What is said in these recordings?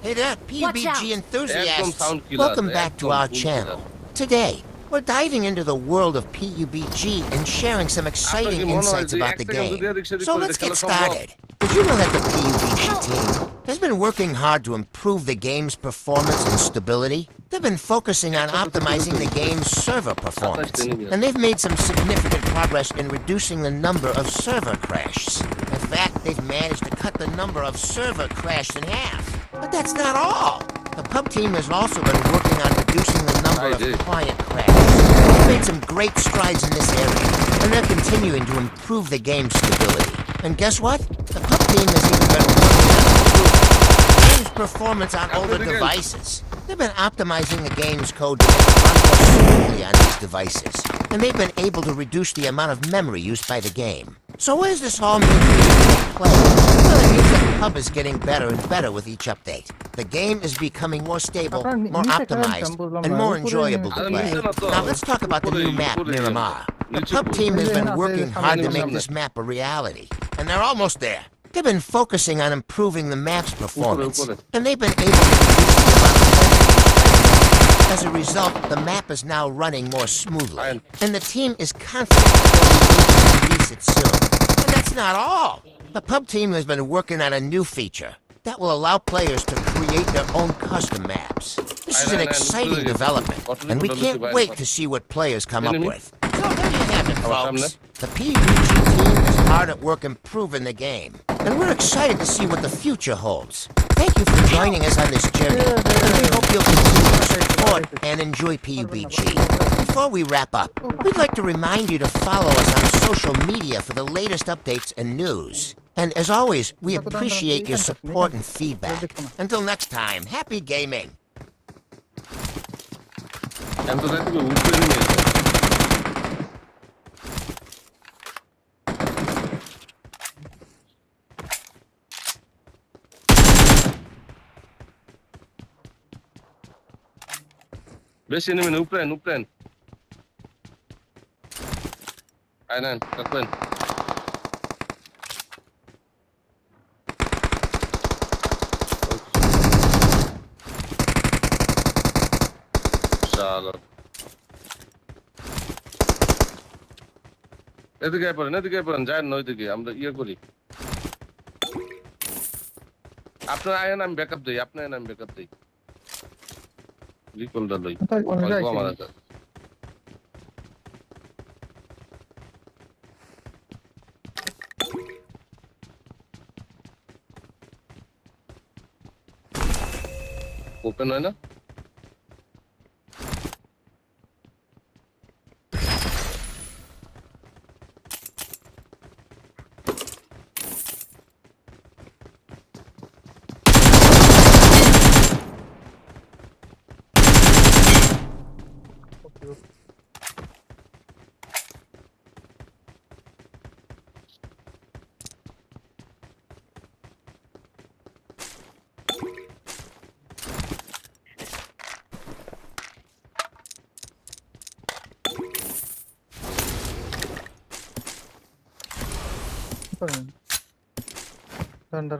Hey there, Watch out. PUBG enthusiasts! sound killer, Welcome back to our cool channel. Today, we're diving into the world of PUBG and sharing some exciting insights about the game. So let's get started. Did you know that the PUBG team has been working hard to improve the game's performance and stability? They've been focusing on optimizing the game's server performance, and they've made some significant progress in reducing the number of server crashes. In fact, they've managed to cut the number of server crashes in half. But that's not all. The pub team has also been working on reducing the number of client crashes. They've made some great strides in this area, and they're continuing to improve the game's stability. And guess what? The pub team has even been working on improving the game's performance on older devices. They've been optimizing the game's code to make it run more smoothly on these devices, and they've been able to reduce the amount of memory used by the game. So what does this all mean for play? Well, it means that PUB is getting better and better with each update. The game is becoming more stable, more optimized, and more enjoyable to play. Now let's talk about the new map, Miramar. The PUB team has been working hard to make this map a reality, and they're almost there. They've been focusing on improving the map's performance, and they've been able to reduce the amount of memory. As a result, the map is now running more smoothly, and the team is confident that they'll be able to release it soon. And that's not all. The pub team has been working on a new feature that will allow players to create their own custom maps. This is an exciting development, and we can't wait to see what players come up with. So there you have it, folks. The PUBG team is hard at work improving the game, and we're excited to see what the future holds. Thank you for joining us on this journey, and we hope you'll continue to support and enjoy PUBG. Before we wrap up, we'd like to remind you to follow us on social media for the latest updates and news. And as always, we appreciate your support and feedback. Until next time, happy gaming! Beş yeni mi? Upren. Aynen, takılın. Sağ olun. এদিকে পড়েন যান না ওইদিকে আমরা ইয়ে করি আপনার আয়েন আমি ব্যাকআপ দেই রিকলটা লই আমার আছে ওপেন হয় না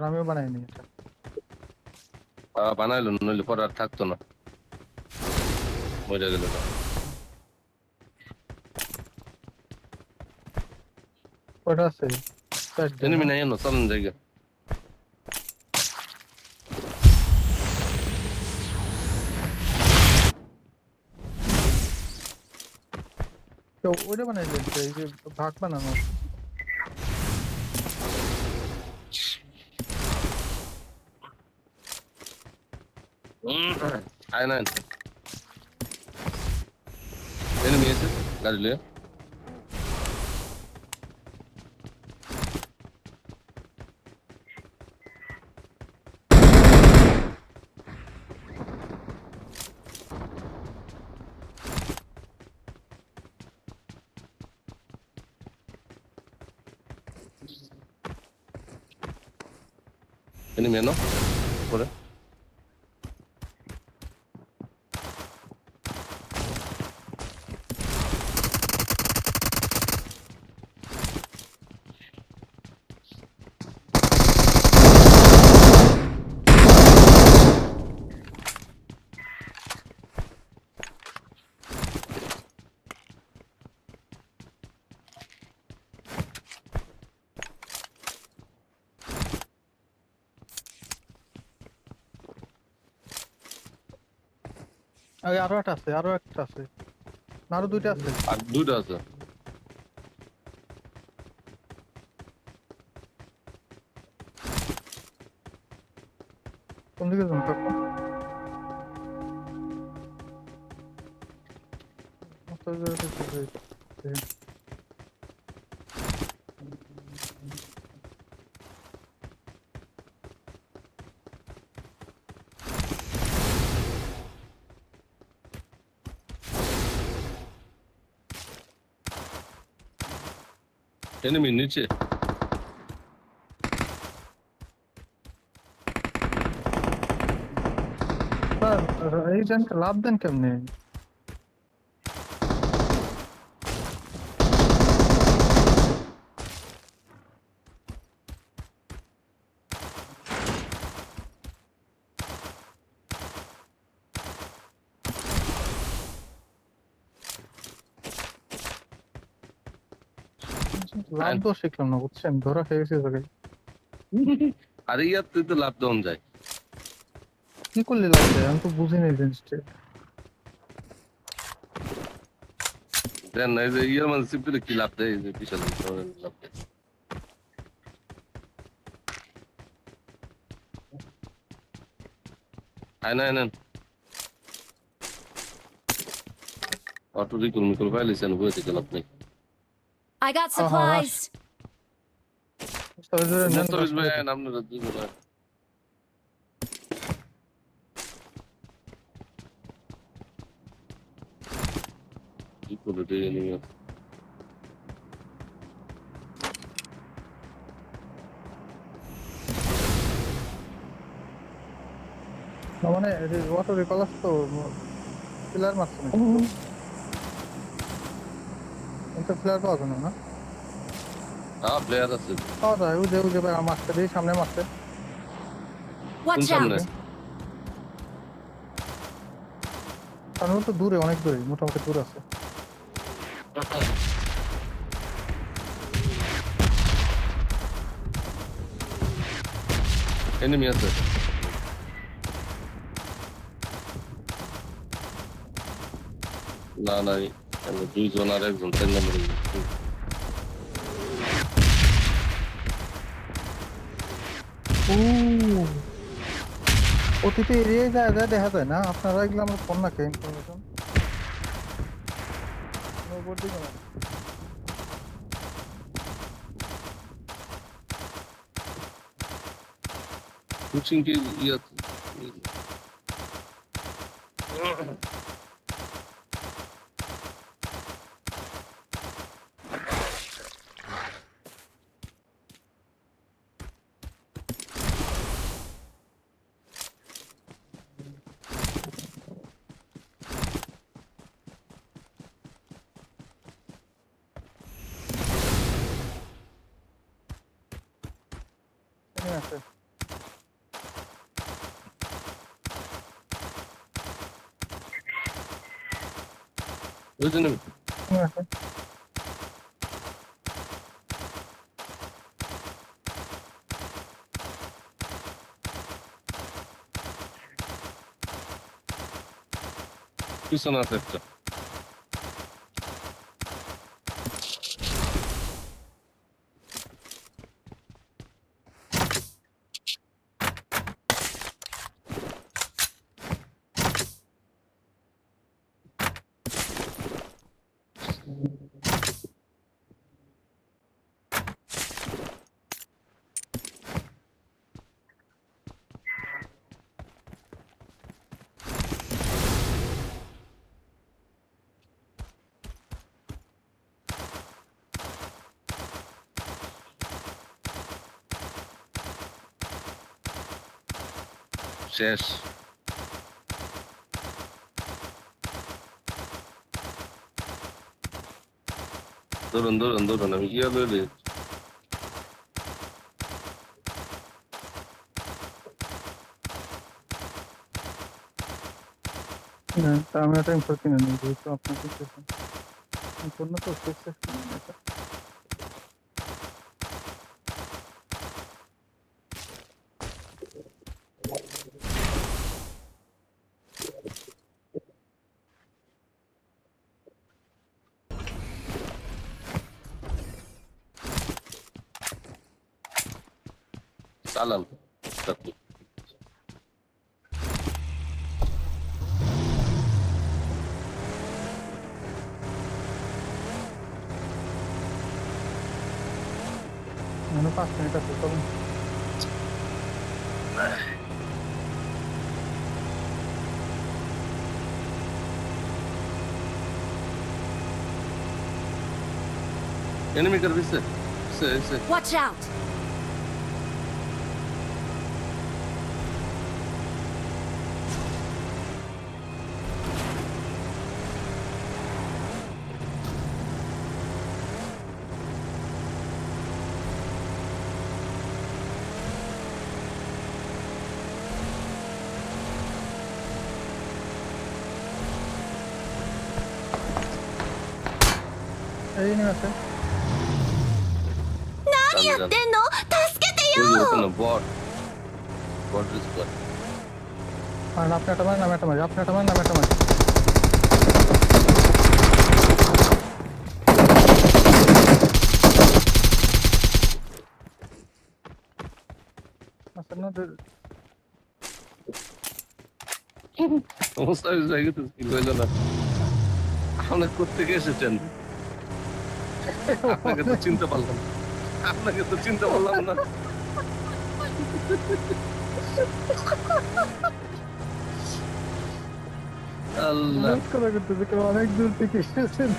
আমিও বানাইনি এটা বানাইলো নইলে পরে আর থাকতো না মজা গেল ওটা আছে এনিমি নাই না চলেন জায়গা তো ওটা বানাইলেন এই যে ভাগ বানানো aynen benim yesin gazlıyor benim yanım burada আরো একটা আছে, আরো একটা আছে, আরো দুইটা আছে। আর দুইটা আছে। কোন দিকে যান কাকু? আচ্ছা, এনিমি নিচে। স্যার এই ট্রেনটা লাভ দেন কেমনে? লাভ তো শিখলাম না, বুঝছেন, ধরা খেয়ে গেছে জায়গায়। আরে ইয়ার তুই তো লাভ দেওয়া যায়। কি করলে লাভ দেয় আমি তো বুঝি না এই জিনিসটা। দেন না, এই যে ইয়ার মানে সিম্পলি কি লাভ দেয়, এই যে বিশাল লাভ দেয়। আয় না, আয় না। অটো রিকল মিকল পাইলেছেন, বয়ে থেকে লাভ নেই। I got supplies. মোস্তফিজ ভাই আয়, আপনারা দুজন আয়। কি করে রে এনিমি? মানে অটো রিকল আছে তো, পিলার মারছে না কিন্তু প্লেয়ার পাওয়া যায় না। হ্যাঁ, প্লেয়ার আছে। পাওয়া যায়, ওই যে ভাই মারছে, দিয়ে সামনে মারছে। কোন Watch সামনে? out. কারণ ও তো দূরে, অনেক দূরে, মোটামুটি দূর আছে। এনিমি আছে। না নাই, দুইজন আর একজন 3 নম্বরে। প্রতিটি এরিয়ায় যায় যায় দেখা যায় না, আপনারা এগুলো আমার ফোন না খেয়ে ইনফরমেশন উপর দিকে না। কোচিং কি ইয়া এখানে আছে। বুঝছেন? এখানে আছে। পিছনে আছে একটা। শেষ। ধরুন ধরুন ধরুন, আমি ইয়া লইলে না, তা আমি একটা ইনফো কিনে নিই, যেহেতু আপনার কিছু সম্পূর্ণ তো success এটা। চালান মানে 5 মিনিট আছে চলুন enemy कर भी से Watch out! এই নিয়ে আছে 何やってんの？助けて ওই যে よ ওখানে বট স্কোয়াড আর আপনি একটা মারেন আমি একটা মারি আপনি একটা মারেন আমি একটা মারি আচ্ছা না সমস্যা হয়ে যায় কিন্তু কি হইল না আপনি কোথেকে এসেছেন আপনাকে তো চিনতে পারলাম না আল্লাহ বহুত কথা করতেছে কেউ অনেক দূর থেকে এসেছেন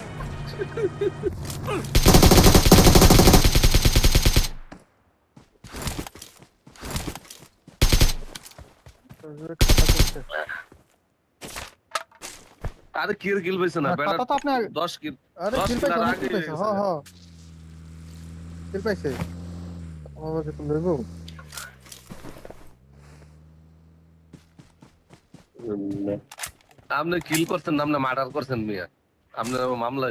আরে কিল পাইছে না বেটা কথা তো আপনি 10 কিল আরে 10 কিল কিল পাইছে আগে কিল পাইছে হ্যাঁ হ্যাঁ কিল পাইছে আমাকে তো লইবো আপনি কিল করছেন না আপনি মার্ডার করছেন মিয়া আপনার মামলা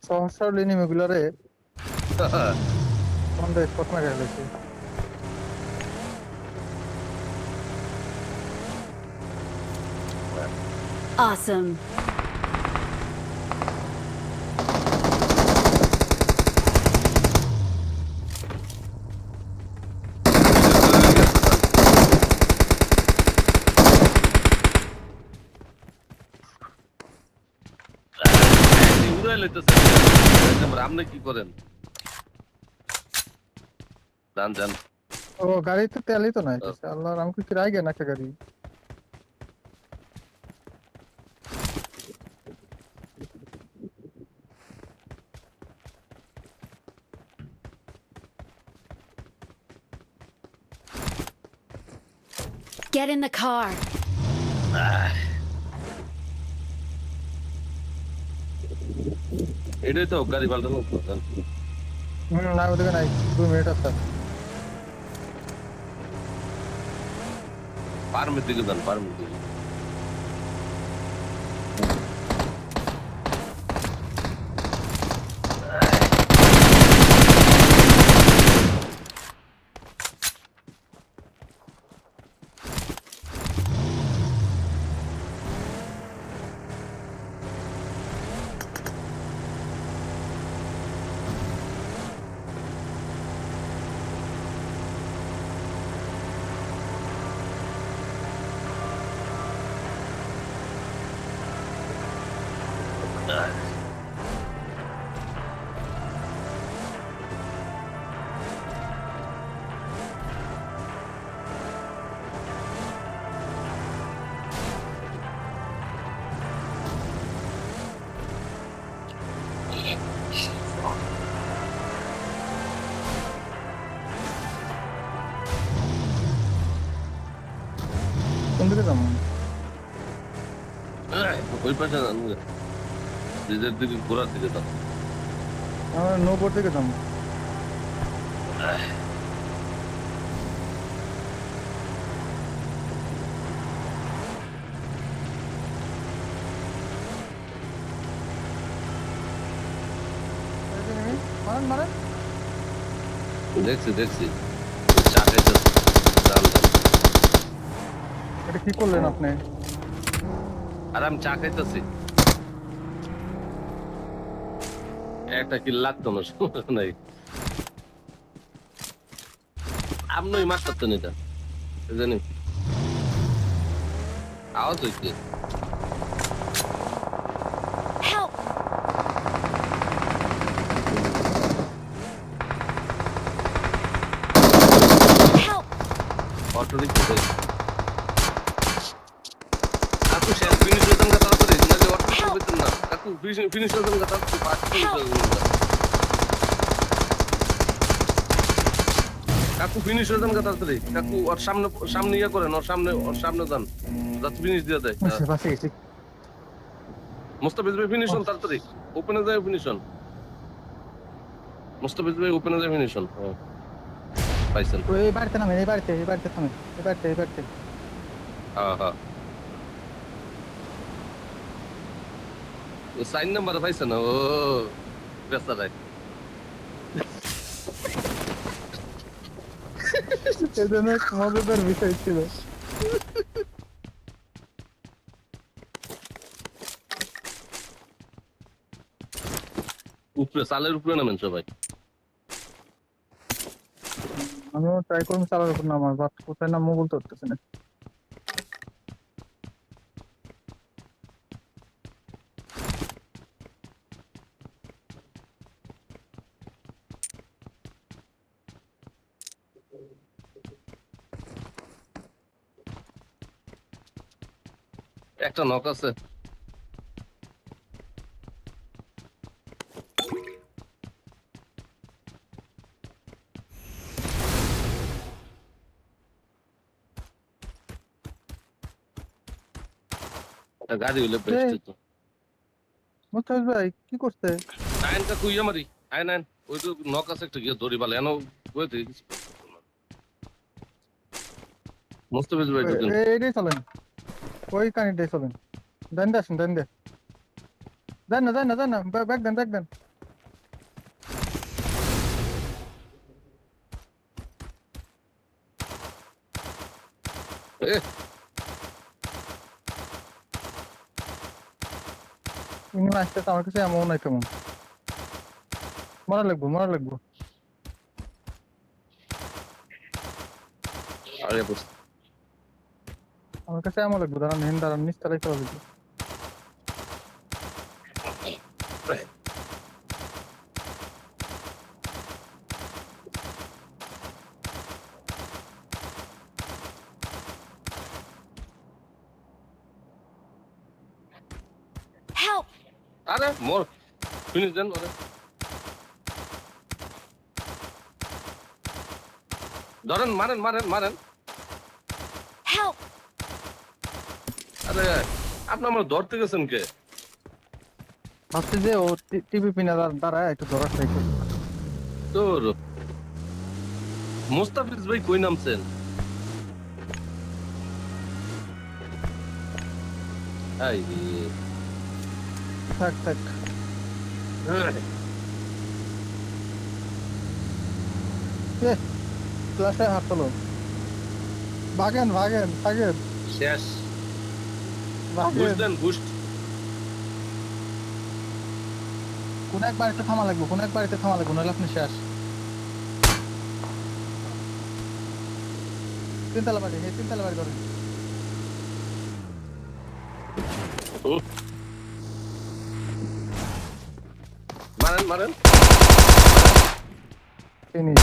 সহস্র লিনিম এগুলারে অন দ্য স্পট মারা গেছে Awesome. আপনি কি করেন জান ও গাড়িতে তেলই তো নাই আল্লাহ আমাকে কিরাই গেন একটা গাড়ি Get in the car. এটাই তো গাড়ি পাল্টানো না ওদিকে নাই 2 মিনিট আছে পারমিট দিকে যান পারমিট দিকে কোন দিকে যাবো ওই পাশে যান নিজের দিকে ঘোরার দিকে যান আমরা নৌপোর দিকে যাবো মারেন মারেন দেখছি চা খাইতে যান এটা কি করলেন আপনি আর আমি চা খাইতেছি একটা কিল লাগতো না সমস্যা নাই আপনি মারতেন এটা জানি আওয়াজ হইছে Help! Help! অটো রিক্সা কাকু শেষ ফিনিশ হতেন না তাড়াতাড়ি নাকি অটো রিক্সা পেতেন না কাকু ফিনিশ হতেন না তাড়াতাড়ি পাঁচ কাকু ফিনিশ হতেন না তাড়াতাড়ি কাকু ওর সামনে ইয়ে করেন ওর সামনে যান যাতে ফিনিশ দিয়ে দেয় পাশে গেছি মুস্তাফিজ ভাই ফিনিশ হন তাড়াতাড়ি ওপেনে যায় ফিনিশ হন মুস্তাফিজ ভাই ওপেনে যায় ফিনিশ হন পাইছেন তো এই বাড়িতে নামে এই বাড়িতে থামে এই বাড়িতে হ্যাঁ হ্যাঁ সাইন নাম্বার পাইছেন ও বেচারাই এজন্য মজাদার বিষয় ছিল উপরে সালের উপরে নামেন সবাই আমিও ট্রাই করবো চালার উপর নামার বাট কোথায় নামবো বলতে পারতেছি না একটা নক আছে গাড়ি হইলে বেস্ট তো মুস্তাফিজ ভাই কি করছে আইন কা কুইয়া মারি আইন ওই তো নক আছে একটা গিয়ে ধরি বালে এনো কই তুই মুস্তাফিজ ভাই ঢুকেন এইটাই চলেন ওই কানিটাই চলেন দেন আসেন দেন না ব্যাগ দেন এ ইনি আসতে আমার কাছে এমন নাই কেমন মরা লাগবো আরে বস আমার কাছে এমন লাগবো দাঁড়ান নিচতলায় চলে যাবো Help! আরে মোর ফিনিশ দেন ওরে ধরেন মারেন Help! আরে আপনি আমার ধরতে গেছেন কে ভাবছি যে ও টিভি পিনা দাঁড়ায় একটু ধরার ট্রাই করি তোর মুস্তাফিজ ভাই কই নামছেন আই থাক ক্লাসে হাত তোলো ভাগেন শেষ বুস্ট ভাগেন দেন বুস্ট কোন এক বাড়িতে থামা লাগবে নাহলে আপনি শেষ তিনতলা বাড়ি করেন মারেন ফিনিশ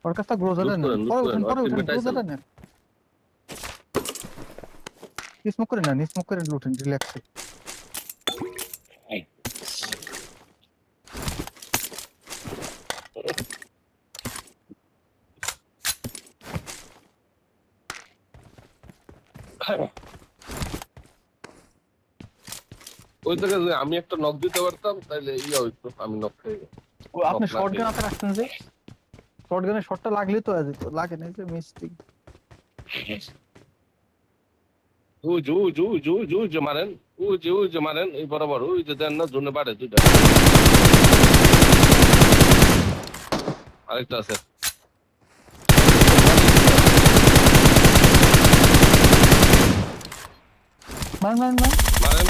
ওর কাছটা গ্রোজারে নেন পরে উঠেন গ্রোজারে নেন স্মোক করে লুটেন রিল্যাক্সে ওই থেকে যদি আমি একটা নক দিতে পারতাম তাহলে ইয়া হইতো আমি নক খাই আপনি শটগান হাতে রাখছেন যে শটগানের শটটা লাগলে তো যেত লাগে না যে মিস্টেক জু মারেন মারেন এই বরাবর ওই যে দেন না জোনে বাড়ে দুইটা আরেকটা আছে মারেন মারেন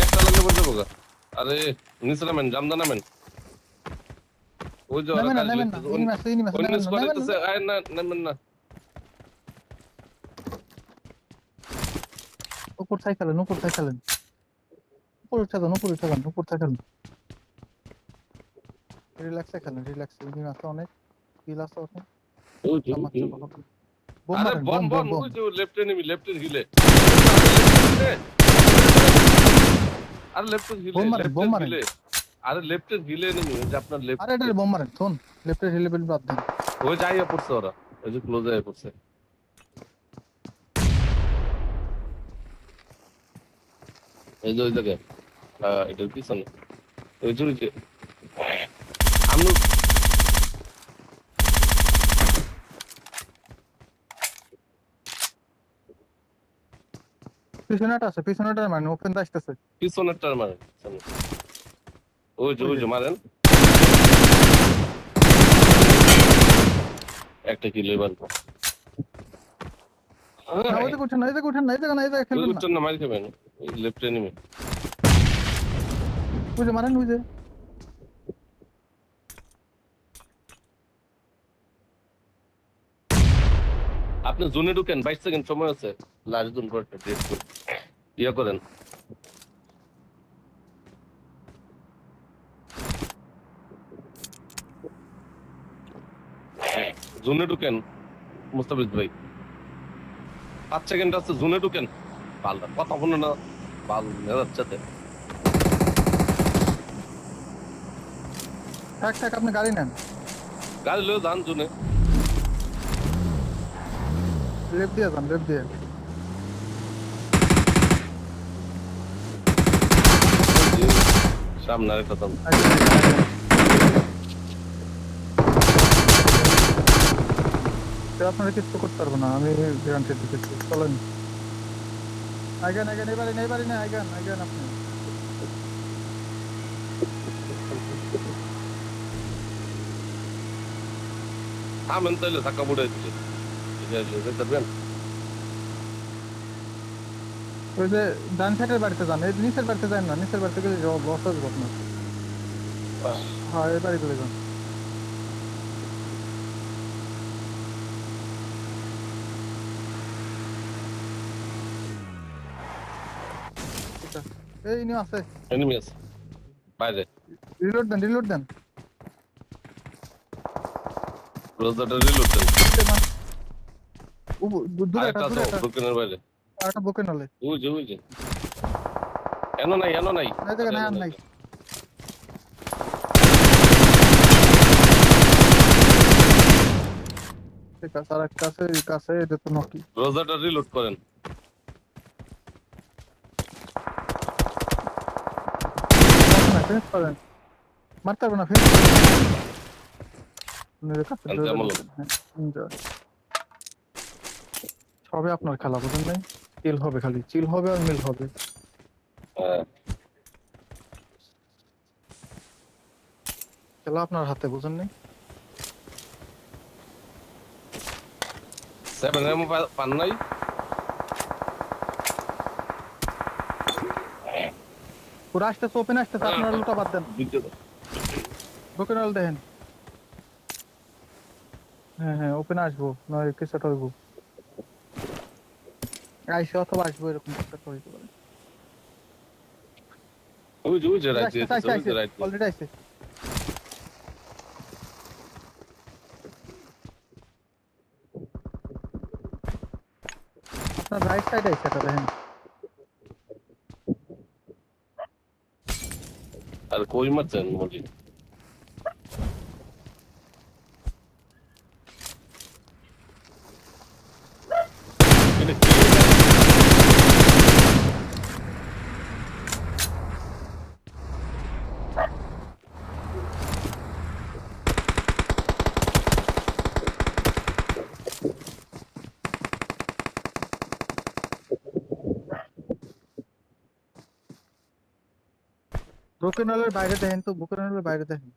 একটা লাগলে বলতে বোকা আরে নিচে নামেন জামদা নামেন ওই যে ওরা নামেন না গাড়ি নামেন না লইতেছে। ইনি মাসে অন্য নামেন না স্কোয়াড নামেন হইতেছে, না আয় না, নামেন না। উপর সাইকেলেন উপর সাইকেলেন উপর উঠে যান উপর উঠে যান উপর সাইকেলেন রিল্যাক্সে খেলেন রিল্যাক্সে ইনি মাসে অনেক কিল আছে ওখানে ওই যে, তামাক চাপা হবে বোম আরে মারেন bomb bomb bomb, bomb bomb ওই যে লেফট এনিমি, লেফটের হিলে। আরে লেফটের হিলে, বোম মারেন বোম লেফটের মারেন হিলে। আরে লেফটের হিলে এনিমি, ওই যে আপনার আরে এটা লেফটে। বোম মারেন থুন লেফটের হিলে বিল বাদ দেন ওই যে আইয়া পড়ছে ওরা, ওই যে ক্লোজ আইয়া পড়ছে। এই যে ওই জায়গায়, এটার পিছনে। ওই যে আমি পিছনেটা আছে পিছনেটা মানে ওপেন আসতেছে পিছনেরটার মারে, পিছনে। ওই যে ওই যে মারেন। একটা কিলো এবার। না ওই যে উঠেন না এই যে উঠেন না এই যে না এই যে ওই খেলবেন না উঠছেন না, মারি খাবেন। Left enemy. ওই যে মারেন ওই যে আপনি জোনে ঢুকেন, 22 সেকেন্ড সময় আছে। লাস্ট জোন পর একটা ড্রেস ইয়া করেন। জোনে ঢুকেন মুস্তাফিজ ভাই, 5 সেকেন্ড আছে, জোনে ঢুকেন। পাল্লা কথা বলে না, পাল নেড়াচ্ছে। থাক থাক আপনি গাড়ি নেন গাড়ি লয়ে যান জোনে। লেফট দিয়ে যান লেফট দিয়ে সামনে আরেকটা দাম। আপনারা কিছু করতে পারবো না আমি গ্যারান্টি দিতেছি চলেন আইগান আইগান এবারে না আইগান আইগান আপনি থামেন তাইলে, ধাক্কা পড়ে দিলে দেখবেন। ওই যে ডান সাইডের বাড়িতে যান এই নিচের বাড়িতে যান না নিচের বাড়িতে গেলে লস আসবে আপনার হ্যাঁ এই বাড়িতে যান ঠিক আছে এই নিয়ে আছে এনিমি আছে বাইরে। রিলোড দেন রোজাটা রিলোড দেন। দূরে আরেকটা একটা আছে দোকানের বাইরে। আরেকটা বুকে নলে ওই যে এনো নাই এই জায়গা নাই আর নাই ঠিক আছে আর একটা আছে এই কাছে এটা তো নকি রোজাটা রিলোড করেন। ফিনিশ করেন মারতে পারবো না ফিনিশ সবে আপনার খেলা বুঝেন নাই চিল হবে খালি চিল হবে আর মিল হবে খেলা আপনার হাতে বুঝেন নাই 7 এমও পান নাই। পুরো আসতেছে ওপেন আসতেছে আপনারা লুটা বাদ দেন বুকের নল দেখেন হ্যাঁ ওপেন আসবো নয় কিছু হইব আইসে অথবা আসবো এরকম একটা হইতে পারে ওই যে রাইট দিয়েছে, রাইট। অলরেডি আইছে আপনার রাইট সাইড আইছে এটা দেখেন আর কই মারছেন মজি? বুকের নলের বাইরে দেখেন তো বুকের নলের বাইরে দেখেন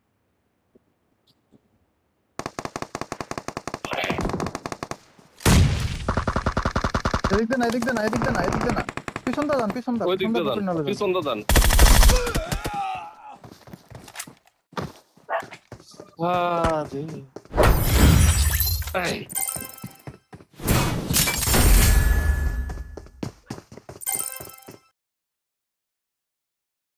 এদিক দেন না পিছন দা যান ওই দিক দিয়ে যান, পিছন দা যান। জি। এই